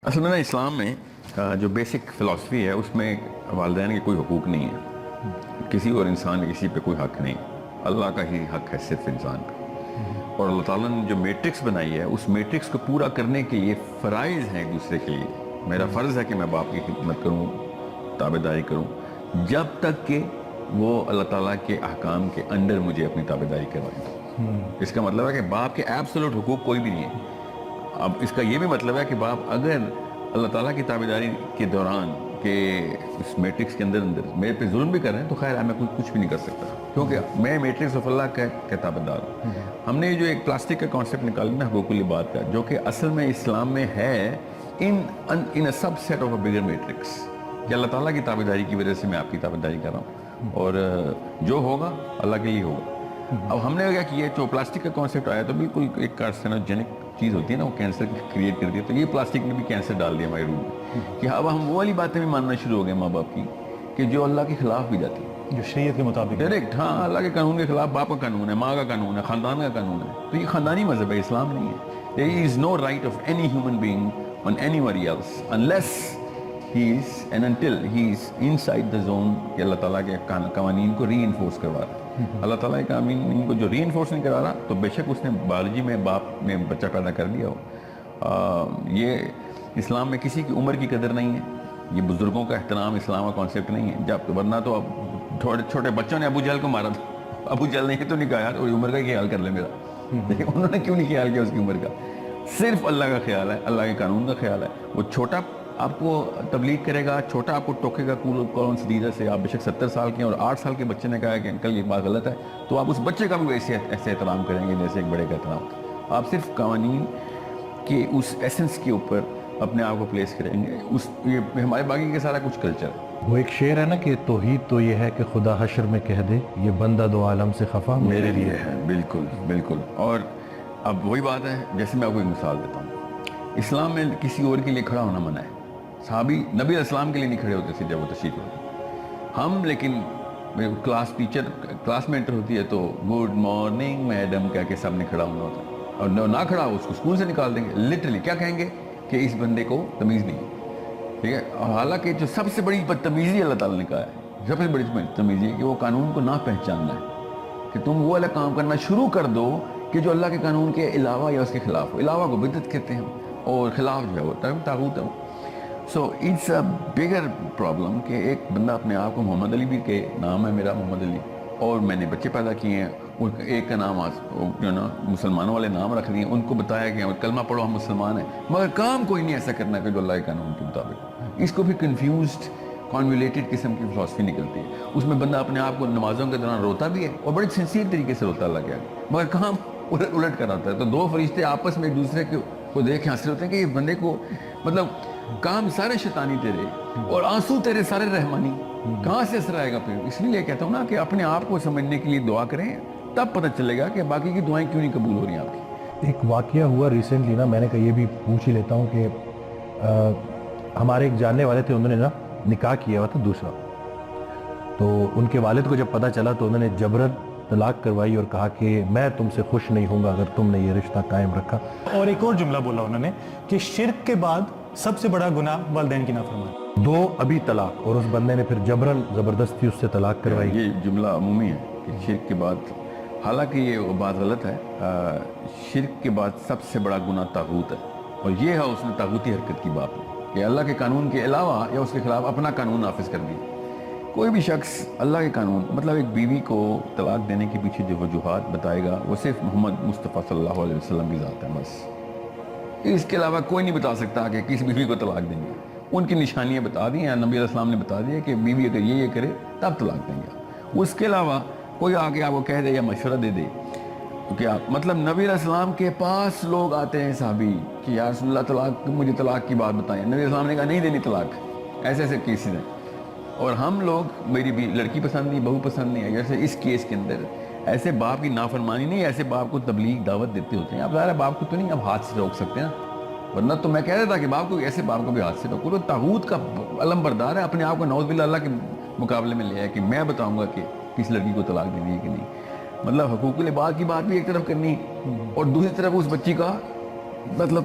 اصل میں نا اسلام میں جو بیسک فلاسفی ہے اس میں والدین کے کوئی حقوق نہیں ہے، کسی اور انسان کا کسی پہ کوئی حق نہیں، اللہ کا ہی حق ہے صرف انسان پہ۔ اور اللہ تعالیٰ نے جو میٹرکس بنائی ہے اس میٹرکس کو پورا کرنے کے لیے فرائض ہیں ایک دوسرے کے لیے۔ میرا فرض ہے کہ میں باپ کی خدمت کروں، تابعداری کروں، جب تک کہ وہ اللہ تعالیٰ کے احکام کے انڈر مجھے اپنی تابعداری کروائیں۔ اس کا مطلب ہے کہ باپ کے ایبسولوٹ حقوق کوئی بھی نہیں ہے۔ اب اس کا یہ بھی مطلب ہے کہ باپ اگر اللہ تعالیٰ کی تابعداری کے دوران کہ اس میٹرکس کے اندر میرے پہ ظلم بھی کر رہے ہیں تو خیر ہے، میں کچھ بھی نہیں کر سکتا کیونکہ میں میٹرکس آف اللہ کا تابعدار ہوں۔ ہم نے جو ایک پلاسٹک کا کانسیپٹ نکالا نا حقوق العباد کا، جو کہ اصل میں اسلام میں ہے in a subset of a bigger matrix, کہ اللہ تعالیٰ کی تابعداری کی وجہ سے میں آپ کی تابعداری کر رہا ہوں، اور جو ہوگا اللہ کے لیے ہوگا۔ اب ہم نے کیا کیا، جو پلاسٹک کا کانسیپٹ آیا تو بالکل ایک کارسینوجینک چیز ہوتی ہے نا، وہ کینسر کریٹ کرتی ہے، تو یہ پلاسٹک نے بھی کینسر ڈال دیا ہمارے روح میں، کہ اب ہم وہ والی باتیں بھی ماننا شروع ہو گئے ماں باپ کی کہ جو اللہ کے خلاف بھی جاتی ہے، جو شریعت کے مطابق ڈائریکٹ۔ ہاں، اللہ کے قانون کے خلاف باپ کا قانون ہے، ماں کا قانون ہے، خاندان کا قانون ہے، تو یہ خاندانی مذہب ہے، اسلام نہیں ہے۔ There is no right of any human being on anybody else unless he is and until he is inside the zone کہ اللہ تعالیٰ کے قوانین کو ری انفورس کروا رہا ہے۔ اللہ تعالیٰ کے قوانین کو جو ری انفورس نہیں کرا رہا تو بے شک اس نے بایولوجی میں باپ نے بچہ پیدا کر دیا ہو۔ یہ اسلام میں کسی کی عمر کی قدر نہیں ہے، یہ بزرگوں کا احترام اسلام کا کانسیپٹ نہیں ہے، جب ورنہ تو اب چھوٹے بچوں نے ابو جہل کو مارا تھا، ابو جہل نے یہ تو نہیں کہا یار اور عمر کا خیال کر لے میرا، لیکن انہوں نے کیوں نہیں خیال کیا اس کی عمر کا؟ صرف اللہ کا خیال ہے، اللہ کے قانون کا خیال ہے۔ وہ چھوٹا آپ کو تبلیغ کرے گا، چھوٹا آپ کو ٹوکے گا قرآن سدیدہ سے، آپ بے شک 70 سال کے ہیں اور 8 سال کے بچے نے کہا ہے کہ انکل یہ بات غلط ہے، تو آپ اس بچے کا بھی ایسے احترام کریں گے جیسے ایک بڑے کا احترام۔ آپ صرف قوانین کے اس ایسنس کے اوپر اپنے آپ کو پلیس کریں گے، یہ ہمارے باقی کے سارا کچھ کلچر ہے۔ وہ ایک شعر ہے نا کہ توحید تو یہ ہے کہ خدا حشر میں کہہ دے یہ بندہ دو عالم سے خفا میرے لیے ہے، بالکل بالکل۔ اور اب وہی بات ہے، جیسے میں آپ کو ایک مثال دیتا ہوں، اسلام میں کسی اور کے لیے کھڑا ہونا منع ہے۔ صحابی نبی علیہ السلام کے لیے نہیں کھڑے ہوتے تھے جب وہ تشریف ہوتے، ہم لیکن کلاس ٹیچر کلاس میں انٹر ہوتی ہے تو گڈ مارننگ میڈم کہہ کے سب نے کھڑا ہونا ہوتا ہے، اور نہ کھڑا ہو اس کو اسکول سے نکال دیں گے۔ لٹرلی کیا کہیں گے کہ اس بندے کو تمیز نہیں، ٹھیک ہے؟ حالانکہ جو سب سے بڑی بدتمیزی اللہ تعالیٰ نے کہا ہے، سب سے بڑی تمیزی ہے کہ وہ قانون کو نہ پہچاننا ہے، کہ تم وہ والا کام کرنا شروع کر دو کہ جو اللہ کے قانون کے علاوہ یا اس کے خلاف ہو۔ علاوہ کو بدعت کہتے ہیں اور خلاف جو ہے وہ طاغوت ہے۔ So it's a bigger problem کہ ایک بندہ اپنے آپ کو محمد علی بھی کہ نام ہے میرا محمد علی، اور میں نے بچے پیدا کیے ہیں، ایک کا نام جو نا مسلمانوں والے نام رکھ دیے، ان کو بتایا کہ کلمہ پڑھو ہم مسلمان ہیں، مگر کام کوئی نہیں ایسا کرنا کہ جو اللہ کے قانون کے مطابق۔ اس کو پھر کنفیوزڈ کانولیٹڈ قسم کی فلاسفی نکلتی ہے، اس میں بندہ اپنے آپ کو نمازوں کے دوران روتا بھی ہے اور بڑے سنسیئر طریقے سے روتا اللہ کے آگے، مگر کام الٹ کر آتا ہے۔ تو دو فرشتے آپس میں ایک دوسرے کو دیکھ کے ہنس رہے ہوتے ہیں کہ یہ بندے کو مطلب کام سارے شیطانی تیرے اور آنسو تیرے سارے رحمانی، کہاں سے اثر آئے گا؟ پھر اس لیے کہتا ہوں نا کہ اپنے آپ کو سمجھنے کے لیے دعا کریں، تب پتہ چلے گا کہ باقی کی دعائیں کیوں نہیں قبول ہو رہی ہیں آپ کی۔ ایک واقعہ ہوا ریسنٹلی نا، میں نے کہا یہ بھی پوچھ ہی لیتا ہوں کہ ہمارے ایک جاننے والے تھے، انہوں نے نا نکاح کیا ہوا تھا دوسرا، تو ان کے والد کو جب پتہ چلا تو انہوں نے جبرن طلاق کروائی اور کہا کہ میں تم سے خوش نہیں ہوں گا اگر تم نے یہ رشتہ قائم رکھا۔ اور ایک اور جملہ بولا انہوں نے کہ شرک کے بعد سب سے بڑا گناہ والدین کی نافرمانی۔ دو ابھی طلاق، اور اس بندے نے پھر جبرن زبردستی اس سے طلاق کروائی۔ یہ جملہ عمومی ہے کہ شرک کے بعد، حالانکہ یہ بات غلط ہے، شرک کے بعد سب سے بڑا گناہ طاغوت ہے، اور یہ ہے اس نے طاغوتی حرکت کی بات کہ اللہ کے قانون کے علاوہ یا اس کے خلاف اپنا قانون نافذ کر دیا۔ کوئی بھی شخص اللہ کے قانون مطلب ایک بیوی کو طلاق دینے کے پیچھے جو وجوہات بتائے گا وہ صرف محمد مصطفیٰ صلی اللہ علیہ وسلم کی ذات ہے، بس اس کے علاوہ کوئی نہیں بتا سکتا کہ کس بیوی کو طلاق دیں گے۔ ان کی نشانیاں بتا دی ہیں، نبی علیہ السلام نے بتا دیا کہ بیوی اگر یہ کرے تب طلاق دیں گے۔ اس کے علاوہ کوئی آگے آپ کو کہہ دے یا مشورہ دے دے تو کیا مطلب؟ نبی علیہ السلام کے پاس لوگ آتے ہیں صحابی کہ یا رسول اللہ طلاق، مجھے طلاق کی بات بتائیں۔ نبی علیہ السلام نے کہا نہیں دینی طلاق، ایسے ایسے کیسز ہیں، اور ہم لوگ میری بھی لڑکی پسند نہیں، بہو پسند نہیں ہے، جیسے اس کیس کے اندر ایسے باپ کی نافرمانی نہیں، ایسے باپ کو تبلیغ دعوت دیتے ہوتے ہیں۔ اب ظاہر ہے باپ کو تو نہیں اب ہاتھ سے روک سکتے ہیں، ورنہ تو میں کہہ رہا تھا کہ باپ کو ایسے باپ کو بھی ہاتھ سے روکو۔ طاغوت کا علم بردار ہے، اپنے آپ کو نعوذ باللہ اللہ کے مقابلے میں لے ہے کہ میں بتاؤں گا کہ کس لڑکی کو طلاق دینی ہے کہ نہیں۔ مطلب حقوق العباد کی بات بھی ایک طرف کرنی اور دوسری طرف اس بچی کا مطلب